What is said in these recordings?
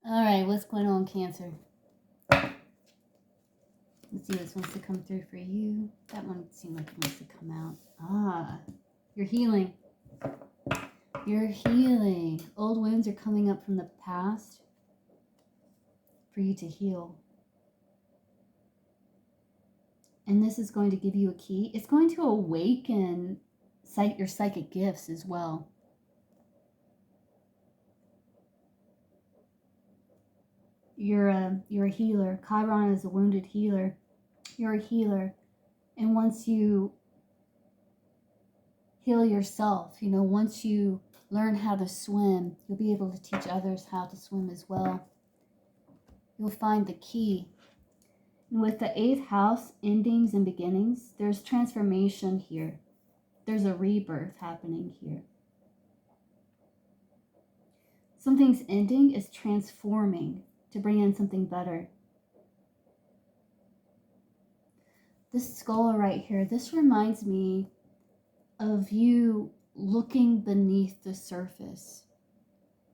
All right, what's going on, Cancer? Let's see this wants to come through for you. That one seemed like it wants to come out. Ah, you're healing. You're healing. Old wounds are coming up from the past for you to heal. And this is going to give you a key. It's going to awaken your psychic gifts as well. You're a healer. Chiron is a wounded healer. You're a healer. And once you heal yourself, once you learn how to swim, you'll be able to teach others how to swim as well. You'll find the key. And with the 8th house, endings and beginnings, there's transformation here. There's a rebirth happening here. Something's ending is transforming to bring in something better. This skull right here, this reminds me of you looking beneath the surface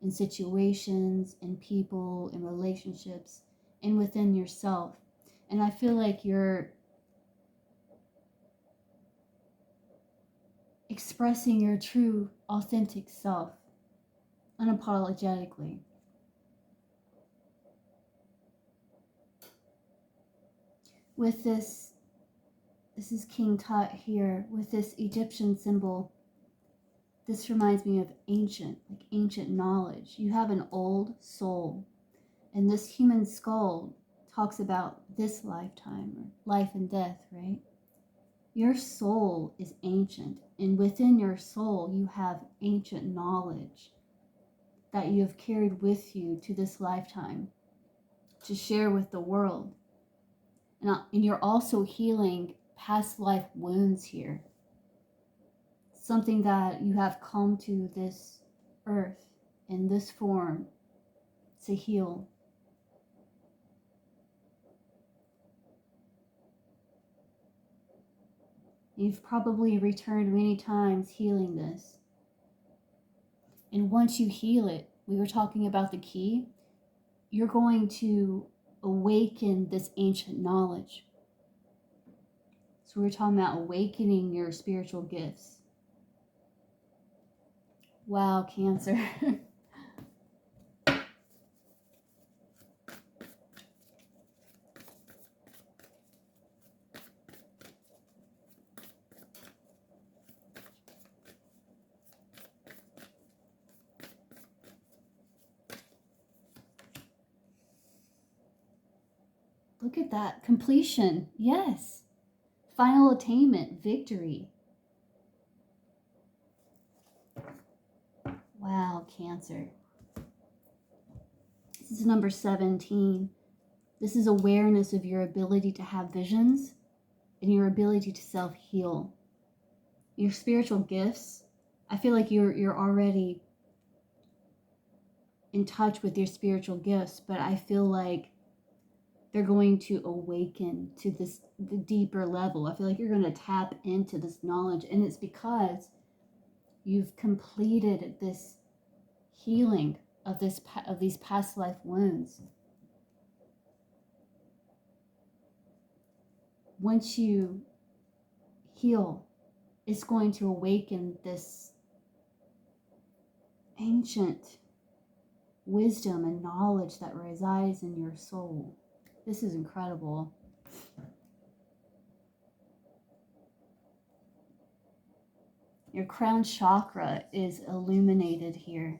in situations, in people, in relationships, and within yourself. And I feel like you're expressing your true, authentic self, unapologetically. With this is King Tut here, with this Egyptian symbol. This reminds me of ancient knowledge. You have an old soul, and this human skull talks about this lifetime, or life and death, right? Your soul is ancient, and within your soul you have ancient knowledge that you have carried with you to this lifetime to share with the world. And you're also healing past life wounds here. Something that you have come to this earth in this form to heal. You've probably returned many times healing this. And once you heal it, we were talking about the key, you're going to awaken this ancient knowledge. So we were talking about awakening your spiritual gifts. Wow, Cancer. Look at that. Completion. Yes. Final attainment. Victory. Wow, Cancer. This is number 17. This is awareness of your ability to have visions and your ability to self-heal. Your spiritual gifts, I feel like you're already in touch with your spiritual gifts, but I feel like they're going to awaken to the deeper level. I feel like you're going to tap into this knowledge, and it's because you've completed this healing of these past life wounds. Once you heal, it's going to awaken this ancient wisdom and knowledge that resides in your soul. This is incredible. Your crown chakra is illuminated here.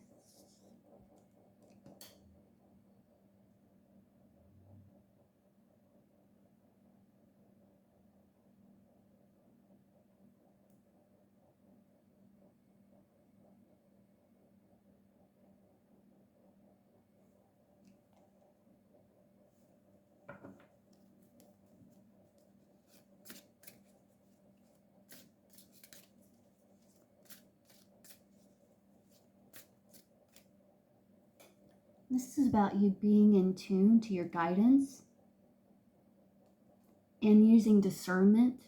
This is about you being in tune to your guidance and using discernment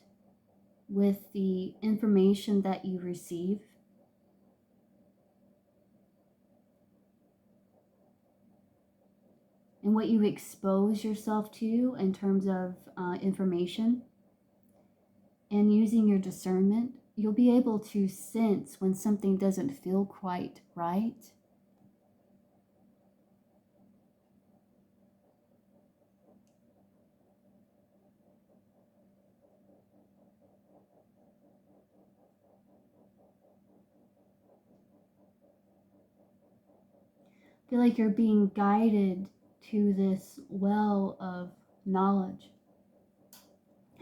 with the information that you receive. and what you expose yourself to in terms of information, and using your discernment, you'll be able to sense when something doesn't feel quite right. Feel like you're being guided to this well of knowledge.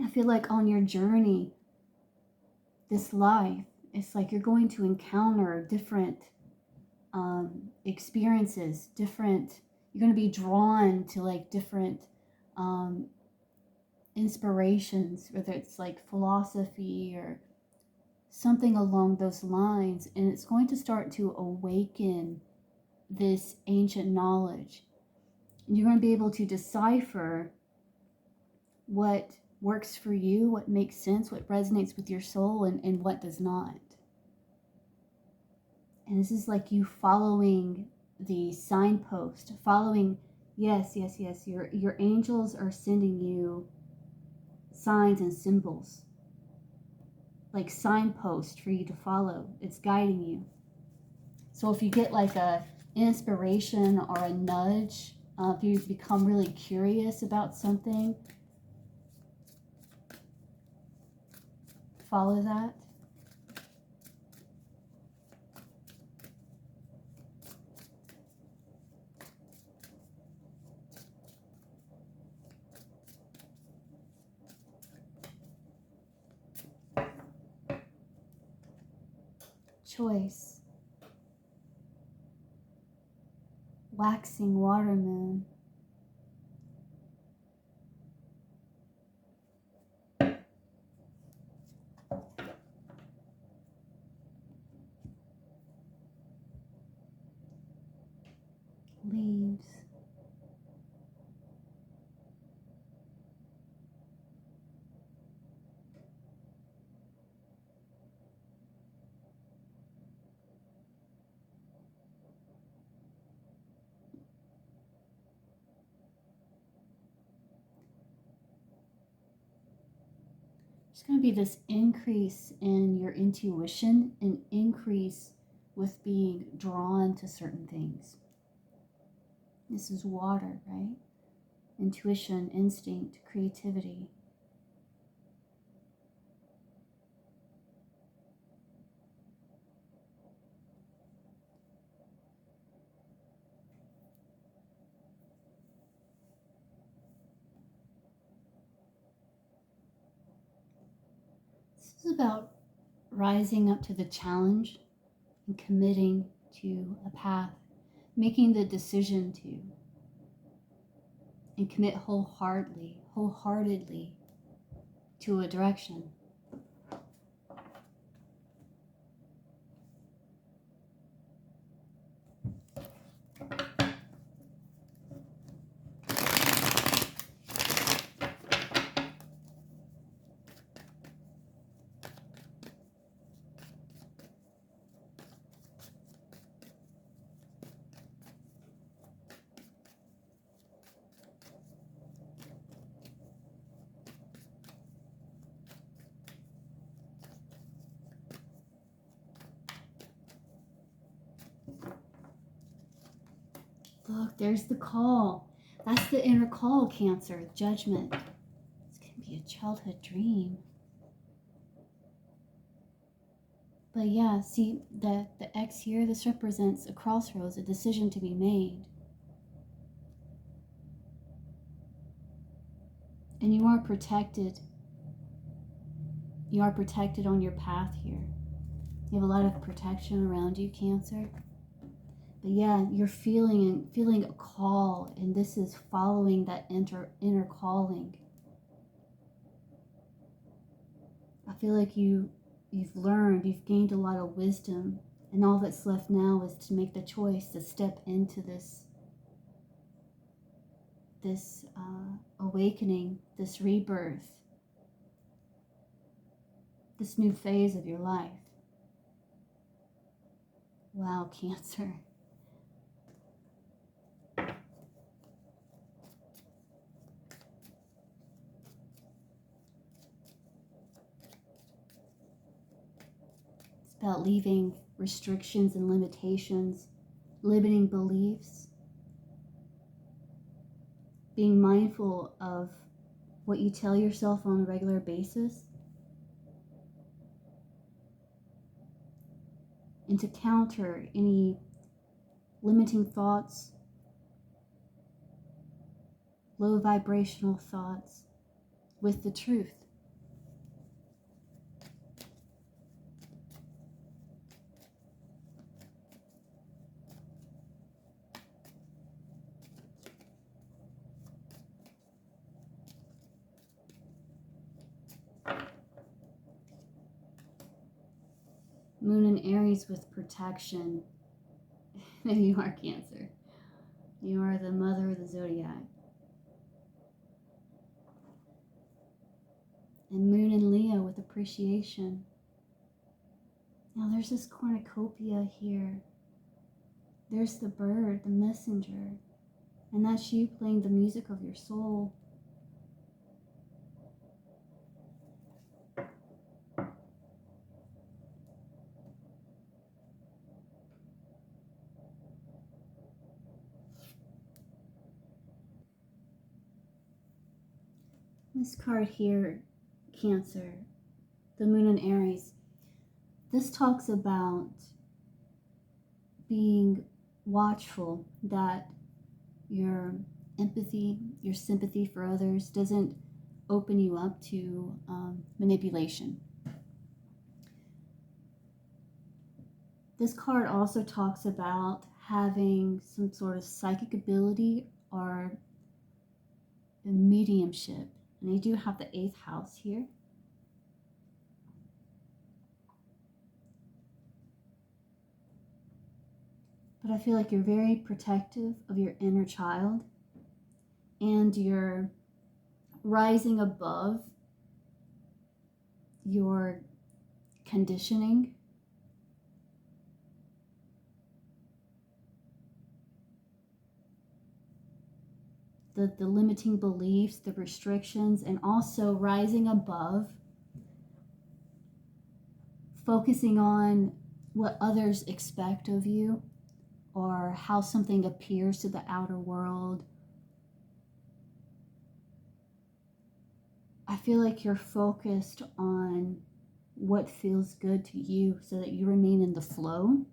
I feel like on your journey, this life, it's like you're going to encounter different experiences, you're going to be drawn to like different um, inspirations, whether it's like philosophy or something along those lines, and it's going to start to awaken this ancient knowledge. And you're going to be able to decipher what works for you, what makes sense, what resonates with your soul, and what does not. And this is like you following the signpost, following, yes, your angels are sending you signs and symbols, like signposts for you to follow. It's guiding you. So if you get like a inspiration or a nudge, if you become really curious about something, follow that. Choice. Waxing water moon. Leaves. There's going to be this increase in your intuition, an increase with being drawn to certain things. This is water, right? Intuition, instinct, creativity. This is about rising up to the challenge and committing to a path, making the decision to, and commit wholeheartedly to a direction. Look, there's the call. That's the inner call, Cancer, judgment. This can be a childhood dream. But yeah, see, the X here, this represents a crossroads, a decision to be made. And you are protected. You are protected on your path here. You have a lot of protection around you, Cancer. But yeah, you're feeling a call, and this is following that inner calling. I feel like you've learned, you've gained a lot of wisdom, and all that's left now is to make the choice to step into this awakening, this rebirth, this new phase of your life. Wow, Cancer. about leaving restrictions and limitations, limiting beliefs, being mindful of what you tell yourself on a regular basis, and to counter any limiting thoughts, low vibrational thoughts with the truth. Moon in Aries with protection. You are Cancer. You are the mother of the zodiac. And Moon in Leo with appreciation. Now there's this cornucopia here. There's the bird, the messenger. And that's you playing the music of your soul. This card here, Cancer, the Moon in Aries, this talks about being watchful that your empathy, your sympathy for others doesn't open you up to manipulation. This card also talks about having some sort of psychic ability or a mediumship. And I do have the 8th house here. But I feel like you're very protective of your inner child, and you're rising above your conditioning. The limiting beliefs, the restrictions, and also rising above, focusing on what others expect of you or how something appears to the outer world. I feel like you're focused on what feels good to you so that you remain in the flow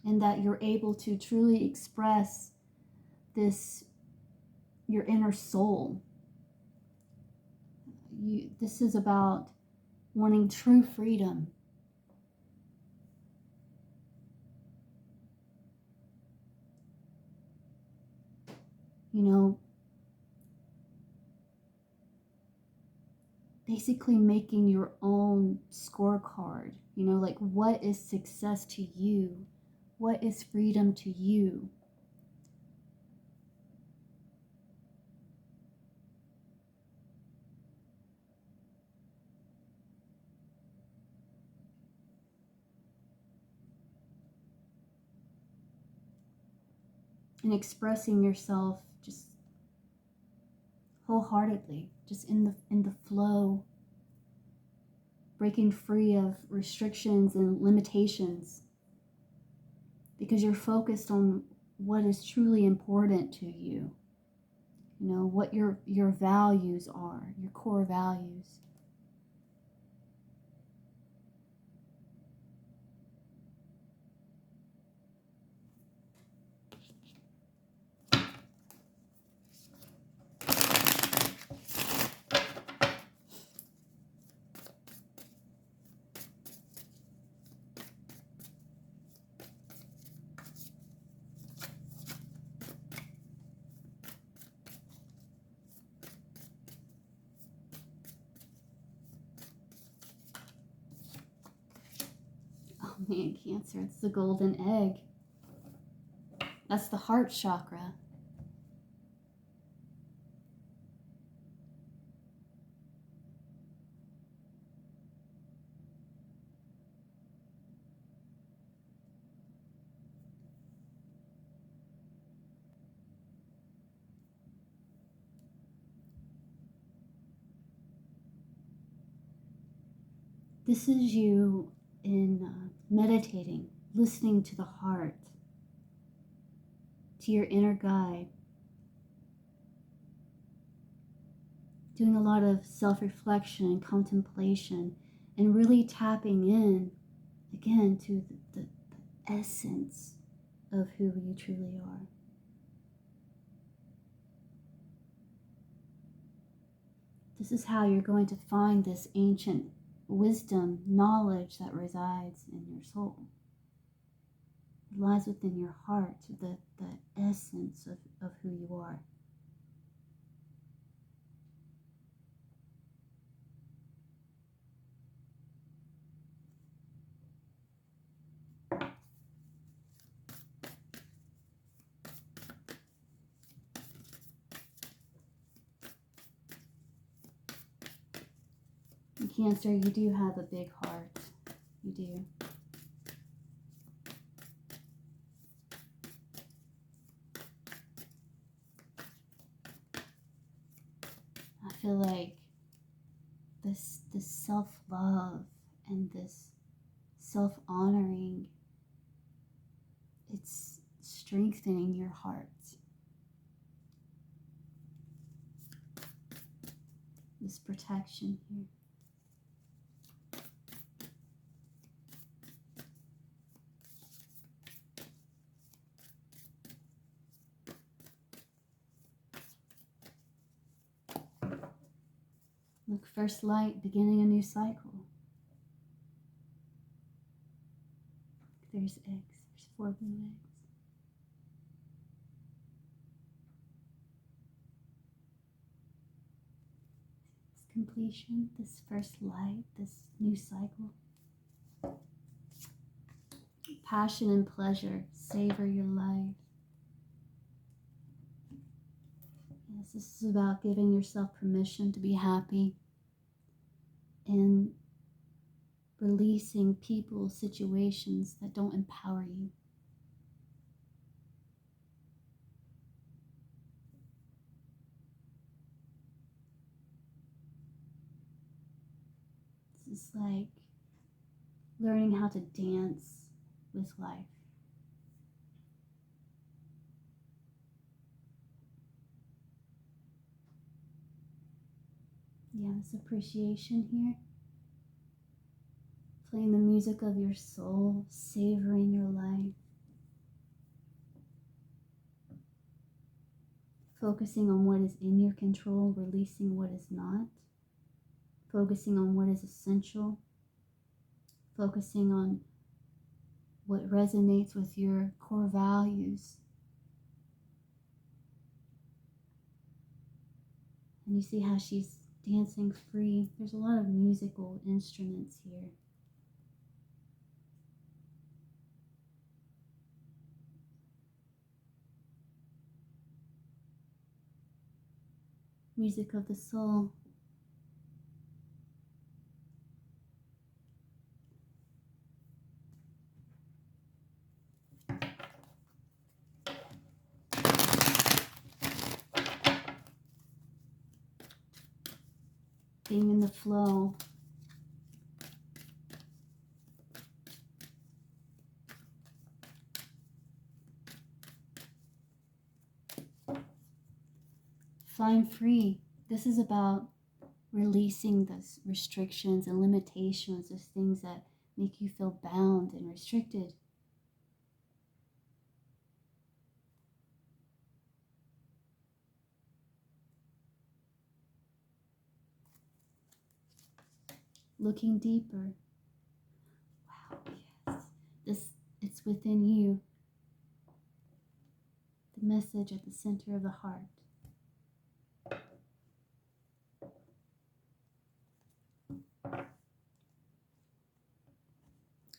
and that you're able to truly express this, your inner soul. This is about wanting true freedom. You know, basically making your own scorecard. You know, like, what is success to you? What is freedom to you? And expressing yourself just wholeheartedly, just in the flow, breaking free of restrictions and limitations, because you're focused on what is truly important to you. You know, what your values are, your core values. Oh man, Cancer, it's the golden egg. That's the heart chakra. This is you in meditating, listening to the heart, to your inner guide, doing a lot of self-reflection and contemplation, and really tapping in again to the essence of who you truly are. This is how you're going to find this ancient wisdom, knowledge that resides in your soul. It lies within your heart, the essence of who you are. In Cancer, you do have a big heart. You do. I feel like this self-love and this self-honoring, it's strengthening your heart. This protection here. Look, first light, beginning a new cycle. There's eggs. There's 4 blue eggs. This completion, this first light, this new cycle. Passion and pleasure, savor your life. Yes, this is about giving yourself permission to be happy and releasing people, situations that don't empower you. This is like learning how to dance with life. Yeah, this appreciation here. Playing the music of your soul, savoring your life. Focusing on what is in your control, releasing what is not. Focusing on what is essential. Focusing on what resonates with your core values. And you see how she's dancing free. There's a lot of musical instruments here. Music of the soul. Being in the flow. Flying free. This is about releasing those restrictions and limitations, those things that make you feel bound and restricted. Looking deeper. Wow, yes. It's within you. The message at the center of the heart.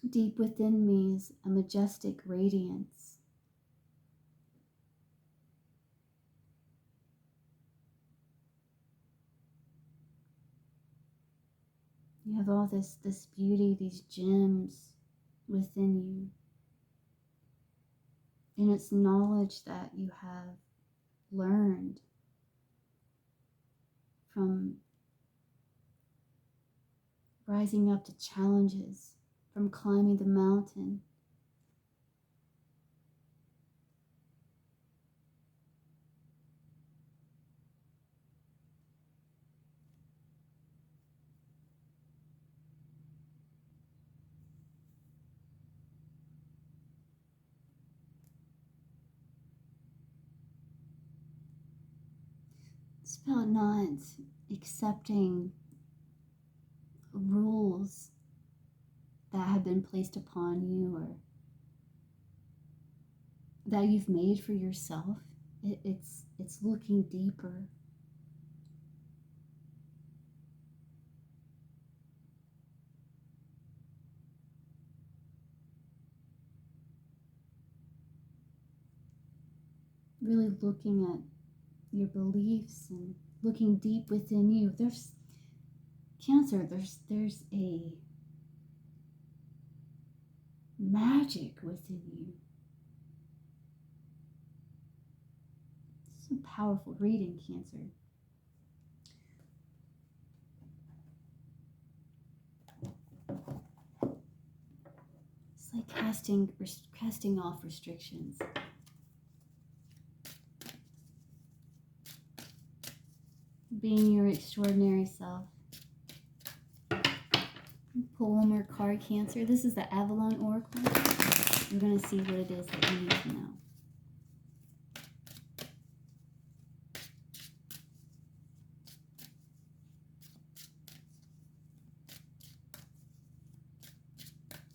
Deep within me is a majestic radiance. You have all this beauty, these gems within you. And it's knowledge that you have learned from rising up to challenges, from climbing the mountain. It's about not accepting rules that have been placed upon you or that you've made for yourself. It's looking deeper. Really looking at your beliefs and looking deep within you. There's Cancer, there's a magic within you. It's a powerful reading, Cancer. It's like casting off restrictions. Being your extraordinary self. Pull one more card, Cancer. This is the Avalon Oracle. You're going to see what it is that you need to know.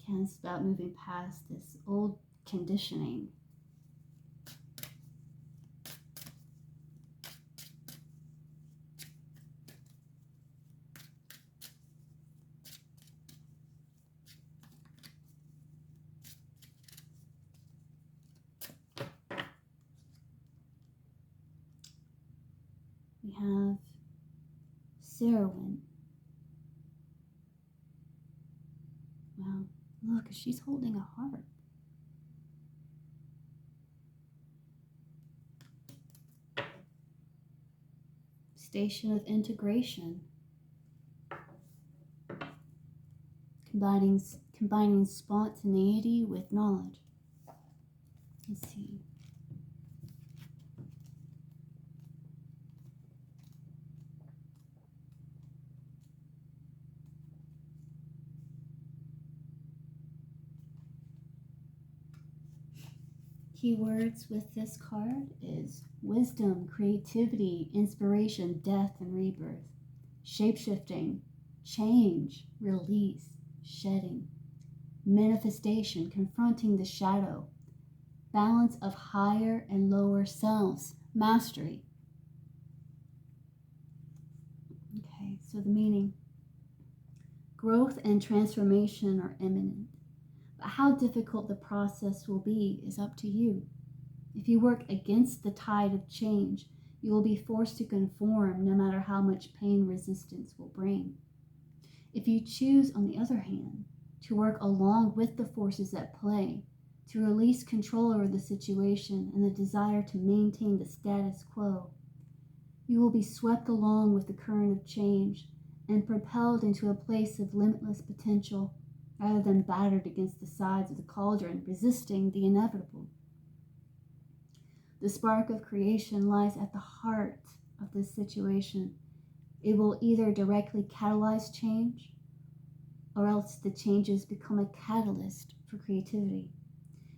Again, it's about moving past this old conditioning. We have Sarowin. Wow, look, she's holding a harp. Station of integration. Combining spontaneity with knowledge. Let's see. Keywords with this card is wisdom, creativity, inspiration, death and rebirth, shapeshifting, change, release, shedding, manifestation, confronting the shadow, balance of higher and lower selves, mastery. Okay, so the meaning. Growth and transformation are imminent. But how difficult the process will be is up to you. If you work against the tide of change, you will be forced to conform no matter how much pain resistance will bring. If you choose, on the other hand, to work along with the forces at play, to release control over the situation and the desire to maintain the status quo, you will be swept along with the current of change and propelled into a place of limitless potential, rather than battered against the sides of the cauldron, resisting the inevitable. The spark of creation lies at the heart of this situation. It will either directly catalyze change, or else the changes become a catalyst for creativity.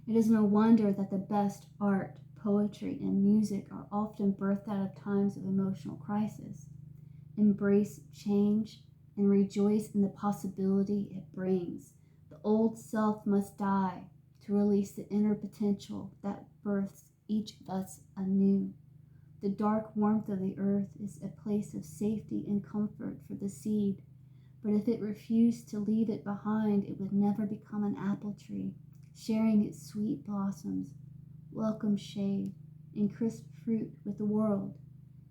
It is no wonder that the best art, poetry, and music are often birthed out of times of emotional crisis. Embrace change and rejoice in the possibility it brings. The old self must die to release the inner potential that births each of us anew. The dark warmth of the earth is a place of safety and comfort for the seed, but if it refused to leave it behind, it would never become an apple tree, sharing its sweet blossoms, welcome shade, and crisp fruit with the world.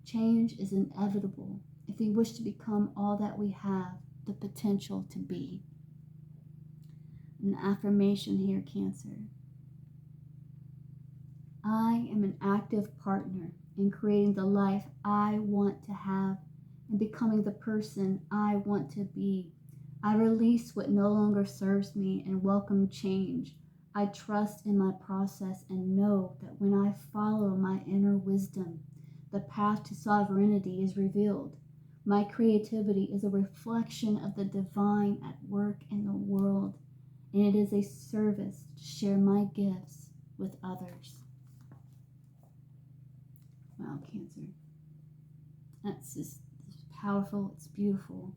Change is inevitable if we wish to become all that we have the potential to be. An affirmation here, Cancer. I am an active partner in creating the life I want to have and becoming the person I want to be. I release what no longer serves me and welcome change. I trust in my process and know that when I follow my inner wisdom, the path to sovereignty is revealed. My creativity is a reflection of the divine at work in the world, and it is a service to share my gifts with others. Wow, Cancer. That's just it's powerful, it's beautiful.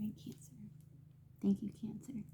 Right, Cancer. Thank you, Cancer.